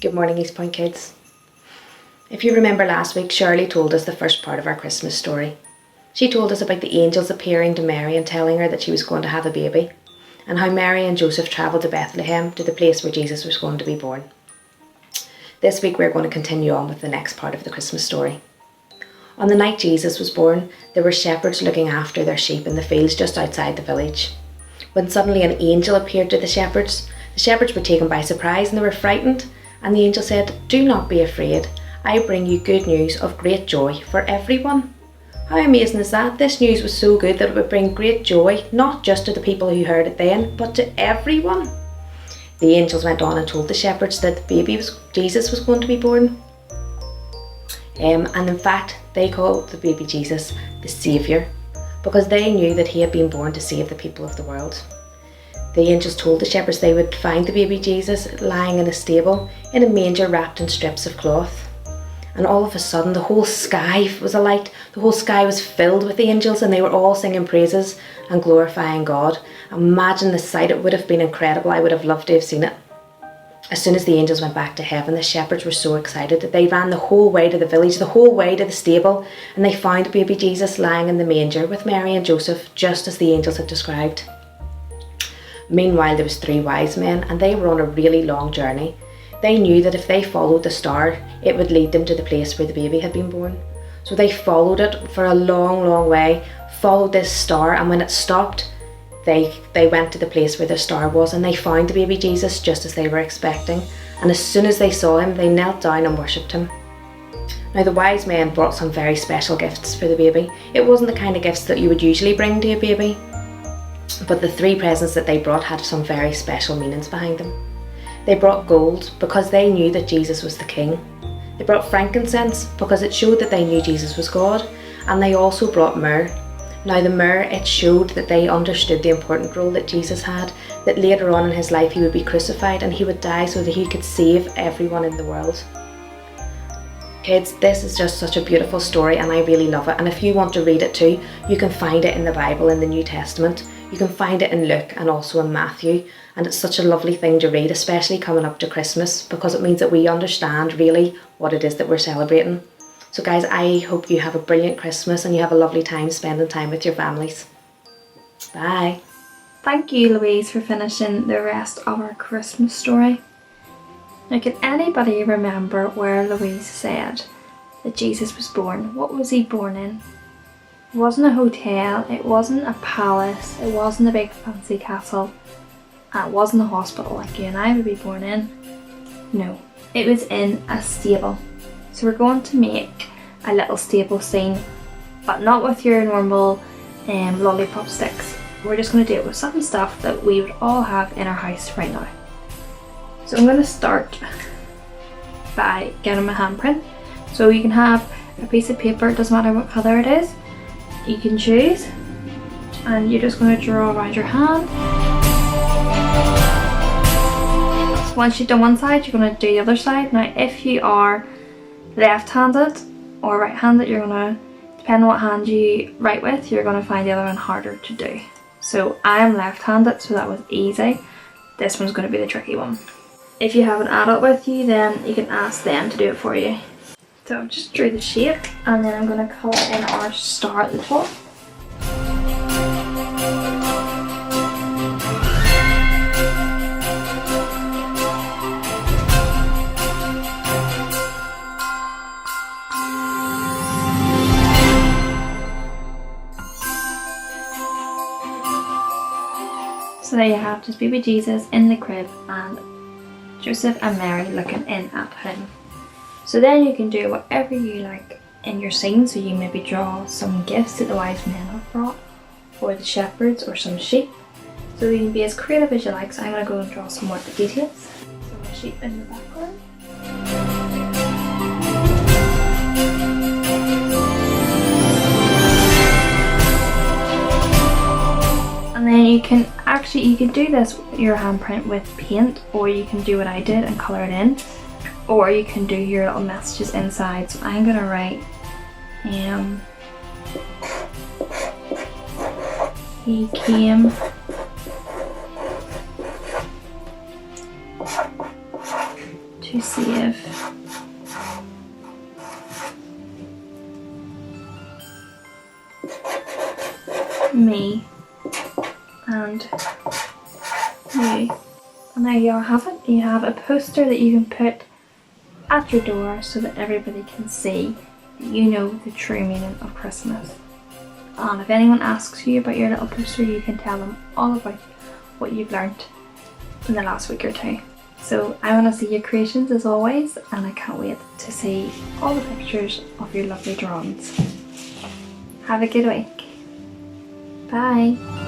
Good morning, East Point kids. If you remember last week, Shirley told us the first part of our Christmas story. She told us about the angels appearing to Mary and telling her that she was going to have a baby, and how Mary and Joseph travelled to Bethlehem, to the place where Jesus was going to be born. This week we're going to continue on with the next part of the Christmas story. On the night Jesus was born, there were shepherds looking after their sheep in the fields just outside the village. When suddenly an angel appeared to the shepherds were taken by surprise and they were frightened. And the angel said, "Do not be afraid. I bring you good news of great joy for everyone." How amazing is that? This news was so good that it would bring great joy, not just to the people who heard it then, but to everyone. The angels went on and told the shepherds that Jesus was going to be born. And in fact, they called the baby Jesus the Saviour, because they knew that he had been born to save the people of the world. The angels told the shepherds they would find the baby Jesus lying in a stable, in a manger wrapped in strips of cloth. And all of a sudden, the whole sky was alight. The whole sky was filled with angels, and they were all singing praises and glorifying God. Imagine the sight. It would have been incredible. I would have loved to have seen it. As soon as the angels went back to heaven, the shepherds were so excited that they ran the whole way to the village, the whole way to the stable, and they found baby Jesus lying in the manger with Mary and Joseph, just as the angels had described. Meanwhile, there was 3 wise men, and they were on a really long journey. They knew that if they followed the star, it would lead them to the place where the baby had been born. So they followed it for a long, long way, followed this star, and when it stopped, they went to the place where the star was, and they found the baby Jesus just as they were expecting. And as soon as they saw him, they knelt down and worshipped him. Now, the wise men brought some very special gifts for the baby. It wasn't the kind of gifts that you would usually bring to a baby, but the 3 presents that they brought had some very special meanings behind them. They brought gold because they knew that Jesus was the king. They brought frankincense because it showed that they knew Jesus was God. And they also brought myrrh. Now, the myrrh, it showed that they understood the important role that Jesus had, that later on in his life he would be crucified and he would die so that he could save everyone in the world. Kids, this is just such a beautiful story and I really love it. And if you want to read it too, you can find it in the Bible, in the New Testament. You can find it in Luke and also in Matthew. And it's such a lovely thing to read, especially coming up to Christmas, because it means that we understand really what it is that we're celebrating. So guys, I hope you have a brilliant Christmas and you have a lovely time spending time with your families. Bye. Thank you, Louise, for finishing the rest of our Christmas story. Now, can anybody remember where Louise said that Jesus was born? What was he born in? It wasn't a hotel, it wasn't a palace, it wasn't a big fancy castle, and it wasn't a hospital like you and I would be born in. No, it was in a stable. So we're going to make a little stable scene, but not with your normal lollipop sticks. We're just going to do it with some stuff that we would all have in our house right now. So I'm going to start by getting my handprint. So you can have a piece of paper, it doesn't matter what colour it is, you can choose, and you're just going to draw around your hand. So once you've done one side, you're going to do the other side. Now, if you are left-handed or right-handed, you're going to, depending on what hand you write with, you're going to find the other one harder to do. So I am left-handed, so that was easy. This one's going to be the tricky one. If you have an adult with you, then you can ask them to do it for you. So I've just drew the shape, and then I'm going to colour in our star at the top. So there you have just baby Jesus in the crib and Joseph and Mary looking in at him. So then you can do whatever you like in your scene. So you maybe draw some gifts that the wise men have brought, or the shepherds, or some sheep. So you can be as creative as you like. So I'm going to go and draw some more details. So my sheep in the background. And then you can do this with your handprint with paint, or you can do what I did and colour it in, or you can do your little messages inside. So I'm gonna write he came to save. Me and you. And there you have it. You have a poster that you can put at your door so that everybody can see that you know the true meaning of Christmas. And if anyone asks you about your little poster, you can tell them all about what you've learnt in the last week or two. So I want to see your creations as always, and I can't wait to see all the pictures of your lovely drawings. Have a good week. Bye.